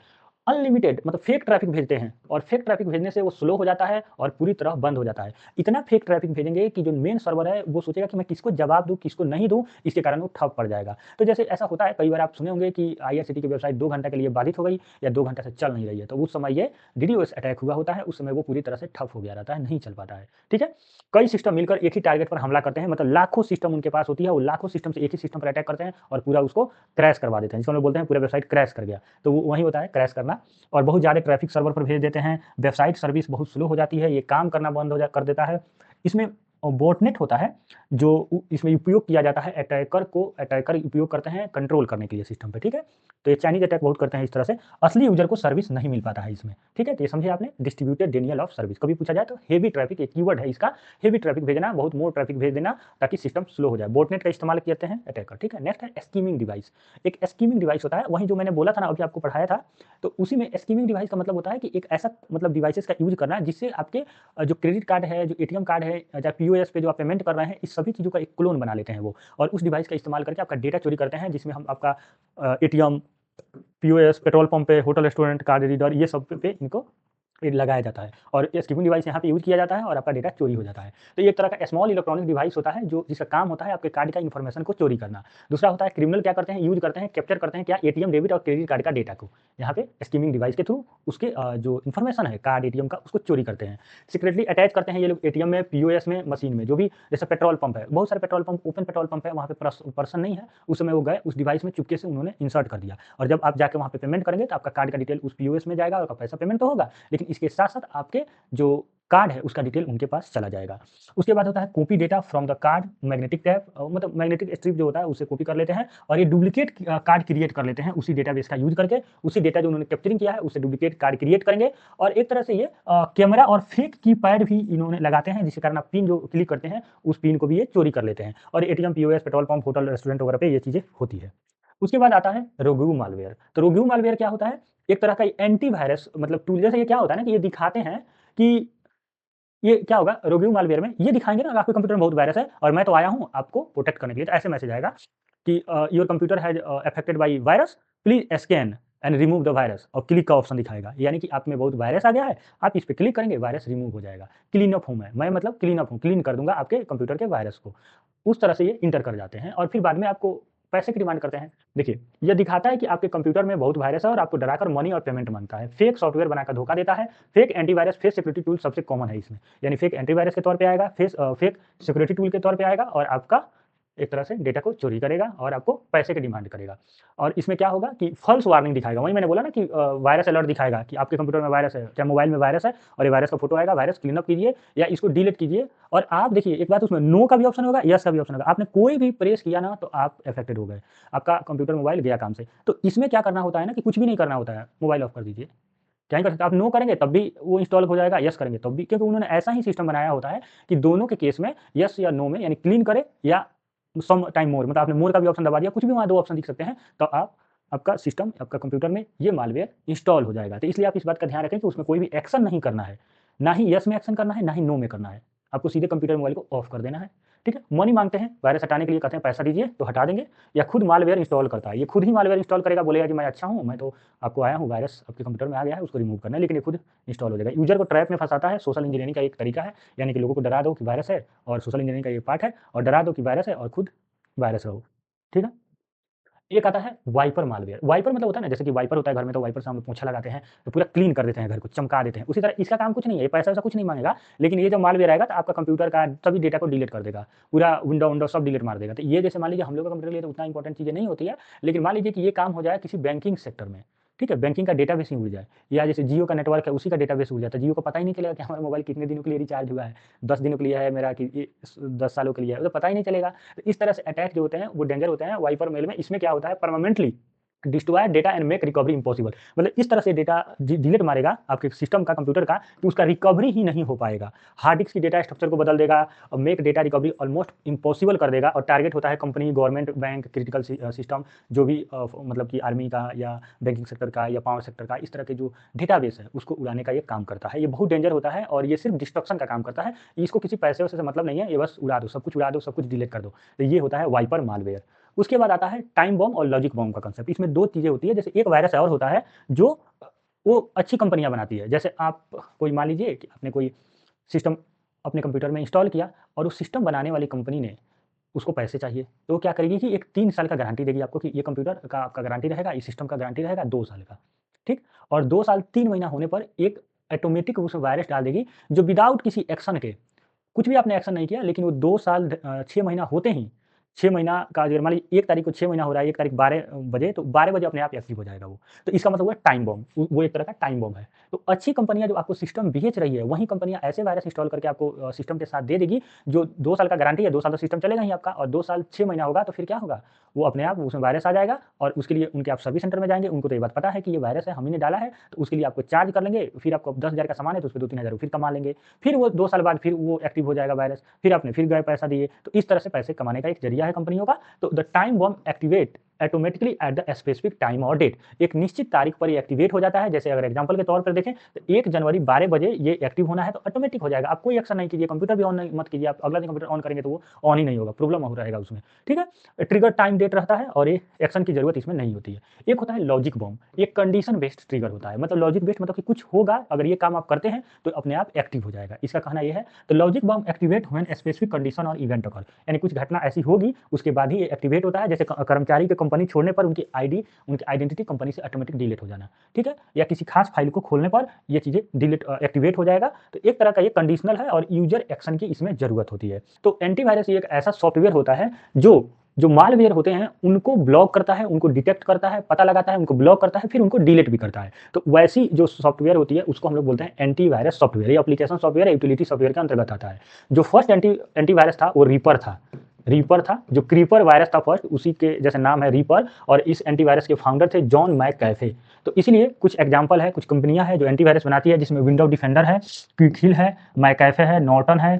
अनलिमिटेड मतलब फेक ट्रैफिक भेजते हैं, और फेक ट्रैफिक भेजने से वो स्लो हो जाता है और पूरी तरह बंद हो जाता है। इतना फेक ट्रैफिक भेजेंगे कि जो मेन सर्वर है वो सोचेगा कि मैं किसको जवाब दूँ, किसको नहीं दूँ, इसके कारण वो ठप पड़ जाएगा। तो जैसे ऐसा होता है, कई बार आप सुने होंगे कि आईआरसीटी की वेबसाइट 2 घंटे के लिए बाधित हो गई, या 2 घंटे से चल नहीं रही है, तो उस समय ये डीडोस अटैक हुआ होता है, उस समय वो पूरी तरह से ठप हो गया रहता है, नहीं चल पाता है। ठीक है? कई सिस्टम मिलकर एक ही टारगेट पर हमला करते हैं, मतलब लाखों सिस्टम उनके पास होती है, वो लाखों सिस्टम से एक ही सिस्टम पर अटैक करते हैं और पूरा उसको क्रैश करवा देते हैं, जिसको हम लोग बोलते हैं पूरा वेबसाइट क्रैश कर गया। तो वो वही होता है क्रैश करना, और बहुत ज़्यादा ट्रैफिक सर्वर पर भेज देते हैं, वेबसाइट सर्विस बहुत स्लो हो जाती है, ये काम करना बंद हो जा कर देता है। इसमें बॉटनेट होता है, जो इसमें उपयोग किया जाता है, अटैकर उपयोग करते हैं कंट्रोल करने के लिए सिस्टम पे, ठीक है? तो ये चाइनीज़ अटैक बहुत करते हैं इस तरह से, असली यूज़र को सर्विस नहीं मिल पाता है इसमें, ठीक है? तो ये समझे आपने, डिस्ट्रीब्यूटेड डिनायल ऑफ सर्विस। कभी पूछा जाए तो हेवी ट्रैफिक एक कीवर्ड है इसका, हेवी ट्रैफिक भेजना, बहुत मोर ट्रैफिक भेज देना ताकि सिस्टम स्लो हो जाए। बॉटनेट का इस्तेमाल करते हैं अटैकर, ठीक है? नेक्स्ट है स्कीमिंग डिवाइस। एक स्कीमिंग डिवाइस होता है, वहीं जो मैंने बोला था ना, अभी आपको पढ़ाया था, तो उसी में स्कीमिंग डिवाइस का मतलब होता है कि एक ऐसा मतलब डिवाइसेज़ का यूज़ करना जिससे आपके जो क्रेडिट कार्ड है, जो एटीएम कार्ड है, या पीओएस पे जो आप पेमेंट कर रहे हैं, इस सभी चीज़ों का एक क्लोन बना लेते हैं वो, और उस डिवाइस का इस्तेमाल करके आपका डेटा चोरी करते हैं, जिसमें हम आपका एटीएम, पीओएस, पेट्रोल पंप पे, होटल, रेस्टोरेंट, कार्ड रीडर, ये सब पे इनको ये लगाया जाता है और स्किपिंग डिवाइस यहाँ पे यूज़ किया जाता है और आपका डेटा चोरी हो जाता है। तो ये एक तरह का स्मॉल इलेक्ट्रॉनिक डिवाइस होता है जो जिसका काम होता है आपके कार्ड का इन्फॉर्मेशन को चोरी करना। दूसरा होता है क्रिमिनल क्या करते हैं, यूज़ करते हैं, कैप्चर करते हैं क्या एटीएम, डेबिट और क्रेडिट कार्ड का डेटा को। यहाँ पे स्किमिंग डिवाइस के थ्रू उसके जो इन्फॉर्मेशन है कार्ड, एटीएम का उसको चोरी करते हैं। सीक्रेटली अटैच करते हैं ये लोग एटीएम में, पीओएस में, मशीन में, जो भी जैसे पेट्रोल पंप है, बहुत सारे petrol pump open petrol pump है, वहाँ पे पर्सन नहीं है, उस समय वो गए उस डिवाइस में चुपके से उन्होंने इंसर्ट कर दिया और जब आप जाके वहाँ पे पेमेंट करेंगे तो आपका कार्ड का डिटेल उस पीओएस में जाएगा और आपका पैसा पेमेंट तो होगा, लेकिन इसके साथ-साथ आपके जो कार्ड है उसका डिटेल उनके पास चला जाएगा। उसके बाद होता है copy data from the card, magnetic tap मतलब मैग्नेटिक स्ट्रिप जो होता है उसे कॉपी कर लेते हैं और ये डुप्लीकेट कार्ड क्रिएट कर लेते हैं उसी डेटाबेस का यूज़ करके, उसी डेटा जो उन्होंने कैप्चरिंग किया है उससे डुप्लीकेट कार्ड क्रिएट करेंगे और एक तरह से ये कैमरा और फेक कीपैड भी इन्होंने लगाते हैं जिसके कारण आप पिन जो क्लिक करते हैं, उस पिन को भी ये चोरी कर लेते हैं और ATM, POS, petrol pump, hotel, restaurant वगैरह पे ये चीज़ें होती है। उसके बाद आता है रोग्यू मालवेयर। तो रोग्यू मालवेयर क्या होता है? एक तरह का एंटीवायरस मतलब टूल जैसे ये क्या होता है ना कि ये दिखाते हैं कि ये क्या होगा रोग्यू मालवेयर में ये दिखाएँगे ना आपके कंप्यूटर में बहुत वायरस है और मैं तो आया हूँ आपको प्रोटेक्ट करने के लिए। तो ऐसे मैसेज आएगा कि your computer has affected by virus, please scan and remove the virus और क्लिक का ऑप्शन दिखाएगा। यानी कि आप में बहुत वायरस आ गया है, आप इस पे क्लिक करेंगे वायरस रिमूव हो जाएगा। क्लीन अप हूँ मैं मतलब क्लीन अप हूँ, क्लीन कर दूँगा आपके कंप्यूटर के वायरस को। उस तरह से ये इंटर कर जाते हैं और फिर बाद में आपको पैसे की डिमांड करते हैं। देखिए, ये दिखाता है कि आपके कंप्यूटर में बहुत वायरस है और आपको डराकर मनी और पेमेंट माँगता है। फेक सॉफ्टवेयर बनाकर धोखा देता है। Fake antivirus, fake security tool सबसे कॉमन है इसमें। यानी फेक एंटीवायरस के तौर पे आएगा, फेक सिक्योरिटी टूल के तौर पे आएगा और आपका एक तरह से डेटा को चोरी करेगा और आपको पैसे की डिमांड करेगा। और इसमें क्या होगा कि फ़ॉल्स वार्निंग दिखाएगा। वही मैंने बोला ना कि वायरस अलर्ट दिखाएगा कि आपके कंप्यूटर में वायरस है, चाहे मोबाइल में वायरस है और ये वायरस का फ़ोटो आएगा, वायरस क्लीन अप कीजिए या इसको डिलीट कीजिए। और आप देखिए एक बात उसमें नो का भी ऑप्शन होगा, येस का भी ऑप्शन होगा। आपने कोई भी प्रेस किया ना तो आप अफ़ेक्टेड हो गए। आपका कंप्यूटर, मोबाइल गया काम से। तो इसमें क्या करना होता है ना कि कुछ भी नहीं करना होता है, मोबाइल ऑफ कर दीजिए। क्या नहीं कर सकते आप नो करेंगे तब भी वो इंस्टॉल हो जाएगा, येस करेंगे तब भी क्योंकि उन्होंने ऐसा ही सिस्टम बनाया होता है कि दोनों के केस में येस या नो में यानी क्लीन करे या सम टाइम मोर मतलब आपने मोर का भी ऑप्शन दबा दिया, कुछ भी वहाँ 2 ऑप्शन दिख सकते हैं, तो आपका सिस्टम, आपका कंप्यूटर में ये मालवेयर इंस्टॉल हो जाएगा। तो इसलिए आप इस बात का ध्यान रखें कि उसमें कोई भी एक्शन नहीं करना है। ना ही येस में एक्शन करना है, ना ही नो में करना है। आपको सीधे कंप्यूटर, मोबाइल को ऑफ कर देना है, ठीक है? मनी माँगते हैं, वायरस हटाने के लिए कहते हैं पैसा दीजिए, तो हटा देंगे या खुद मालवेयर इंस्टॉल करता है। ये खुद ही मालवेयर इंस्टॉल करेगा, बोलेगा कि मैं अच्छा हूँ, मैं तो आपको आया हूँ, वायरस आपके कंप्यूटर में आ गया है, उसको रिमूव करना है, लेकिन ये खुद इंस्टॉल हो जाएगा। यूज़र को ट्रैप में फँसाता है, सोशल इंजीनियरिंग का एक तरीका है, यानी कि लोगों को डरा दो कि वायरस है और सोशल इंजीनियरिंग का ये पार्ट है और डरा दो कि वायरस है और खुद वायरस रहो, ठीक है? एक आता है वाइपर मालवेयर। वाइपर मतलब होता है ना जैसे कि वाइपर होता है घर में तो वाइपर से हम लोग पोंछा लगाते हैं, तो पूरा क्लीन कर देते हैं घर को, चमका देते हैं। उसी तरह इसका काम कुछ नहीं है, ये पैसा-वैसा कुछ नहीं माँगेगा, लेकिन ये जब मालवेयर आएगा तो आपका कंप्यूटर का सभी डेटा को डिलीट कर देगा। पूरा विंडो-विंडो सब डिलीट मार देगा। तो ये जैसे मान लीजिए हम लोग का कंप्यूटर के लिए तो उतना इम्पोर्टेंट चीज़ें नहीं होती है, लेकिन मान लीजिए कि ये काम हो जाए किसी बैंकिंग सेक्टर में, ठीक है? बैंकिंग का डेटाबेस ही उड़ जाए या जैसे जियो का नेटवर्क है उसी का डेटाबेस उड़ जाता है। जियो को पता ही नहीं चलेगा कि हमारा मोबाइल कितने दिनों के लिए रिचार्ज हुआ है, 10 दिनों के लिए है मेरा कि ये 10 सालों के लिए है, तो पता ही नहीं चलेगा। तो इस तरह से अटैक जो होते हैं वो डेंजर होते हैं वाइपर मेल में। इसमें क्या होता है permanently destroy data and make recovery impossible मतलब इस तरह से डेटा डिलीट मारेगा आपके सिस्टम का कंप्यूटर का कि उसका रिकवरी ही नहीं हो पाएगा। हार्ड डिस्क की डेटा स्ट्रक्चर को बदल देगा और make data recovery almost impossible कर देगा और टारगेट होता है company, government, bank, critical system जो भी मतलब कि आर्मी का या बैंकिंग सेक्टर का या पावर सेक्टर का इस तरह के जो डेटाबेस है उसको उड़ाने का ये काम करता है। ये बहुत डेंजर होता है और ये सिर्फ डिस्ट्रक्शन का काम करता है। इसको किसी पैसे वैसे से मतलब नहीं है, ये बस उड़ा दो, सब कुछ उड़ा दो, सब कुछ डिलीट कर दो। तो ये होता है वाइपर मालवेयर। उसके बाद आता है टाइम बॉम्ब और लॉजिक बॉम्ब का कांसेप्ट। इसमें 2 चीज़ें होती है, जैसे एक वायरस और होता है जो वो अच्छी कंपनियाँ बनाती है। जैसे आप कोई मान लीजिए कि आपने कोई सिस्टम अपने कंप्यूटर में इंस्टॉल किया और उस सिस्टम बनाने वाली कंपनी ने उसको पैसे चाहिए, तो वो क्या करेगी कि एक 3 साल का गारंटी देगी आपको कि ये कंप्यूटर का आपका गारंटी रहेगा, इस सिस्टम का गारंटी रहेगा 2 साल का, ठीक? और 2 साल 3 महीना होने पर एक ऑटोमेटिक उसमें वायरस डाल देगी जो विदाउट किसी एक्शन के कुछ भी आपने एक्शन नहीं किया लेकिन वो 2 साल 6 महीना होते ही 6 महीना का अगर मान लीजिए 1 तारीख को 6 महीना हो रहा है, 1 तारीख 12 बजे तो 12 बजे अपने आप एक्टिव हो जाएगा वो। तो इसका मतलब हुआ टाइम बॉम्ब वो एक तरह का टाइम बॉम्ब है। तो अच्छी कंपनियाँ जो आपको सिस्टम बेच रही है, वही कंपनियाँ ऐसे वायरस इंस्टॉल करके आपको सिस्टम के साथ दे देगी जो 2 साल का गारंटी है, 2 साल तो सिस्टम चलेगा ही आपका और 2 साल 6 महीना होगा तो फिर क्या होगा? वो अपने आप उसमें वायरस आ जाएगा और उसके लिए उनके आप सर्विस सेंटर में जाएँगे, उनको तो ये बात पता है कि ये वायरस है, हम ही ने डाला है, तो उसके लिए आपको चार्ज कर लेंगे, फिर आपको 10,000 का सामान है तो उसपे 2-3 हज़ार फिर कमा लेंगे। फिर वो 2 साल बाद फिर वो एक्टिव हो जाएगा वायरस, फिर आपने फिर गए पैसा दिए, तो इस तरह से पैसे कमाने का एक ज़रिया है कंपनियों का। तो the time bomb activate automatically at the specific time और डेट। एक निश्चित तारीख पर ये एक्टिवेट हो जाता है। जैसे अगर एग्जांपल के तौर पर देखें तो 1 जनवरी 12 बजे ये एक्टिव होना है तो ऑटोमेटिक हो जाएगा। आप कोई एक्शन नहीं कीजिए, कंप्यूटर भी ऑन नहीं मत कीजिए, आप अगला दिन कंप्यूटर ऑन करेंगे तो वो ऑन ही नहीं होगा, प्रॉब्लम हो रहेगा उसमें, ठीक है? ट्रिगर टाइम डेट रहता है और ये एक्शन की ज़रूरत इसमें नहीं होती है। एक होता है लॉजिक बॉम्ब, एक कंडीशन बेस्ड ट्रिगर होता है। मतलब लॉजिक बेस्ड मतलब कि कुछ होगा, अगर ये काम आप करते हैं तो अपने आप एक्टिव हो जाएगा। इसका कहना ये है। तो logic bomb activate when specific condition और इवेंट अकर, यानी कुछ घटना ऐसी होगी उसके बाद ही ये एक्टिवेट होता है। जैसे कर्मचारी के कंपनी छोड़ने पर उनकी आइडेंटिटी कंपनी से ऑटोमेटिक डिलीट हो जाना, ठीक है? या किसी खास फाइल को खोलने पर ये चीज़ें एक्टिवेट हो जाएगा। तो एक तरह का ये कंडीशनल है और यूजर एक्शन की इसमें ज़रूरत होती है। तो एंटीवायरस ये एक ऐसा सॉफ्टवेयर होता है जो मालवेयर होते हैं उनको ब्लॉक करता है, उनको डिटेक्ट करता है, पता लगाता है, उनको ब्लॉक करता है, फिर उनको डिलीट भी करता है। तो वैसी जो सॉफ्टवेयर होती है उसको हम लोग बोलते हैं एंटीवायरस सॉफ्टवेयर। ये एप्लीकेशन सॉफ्टवेयर, यूटिलिटी सॉफ्टवेयर के अंतर्गत आता है। जो फर्स्ट एंटीवायरस था वो रीपर था। जो क्रीपर वायरस था फर्स्ट, उसी के जैसे नाम है रीपर, और इस एंटीवायरस के फाउंडर थे जॉन मैककेफे। तो इसलिए कुछ एग्जांपल है, कुछ कंपनियां हैं जो एंटीवायरस बनाती है, जिसमें विंडो डिफेंडर है, क्विकहिल है, मैककेफे है, नॉर्टन है,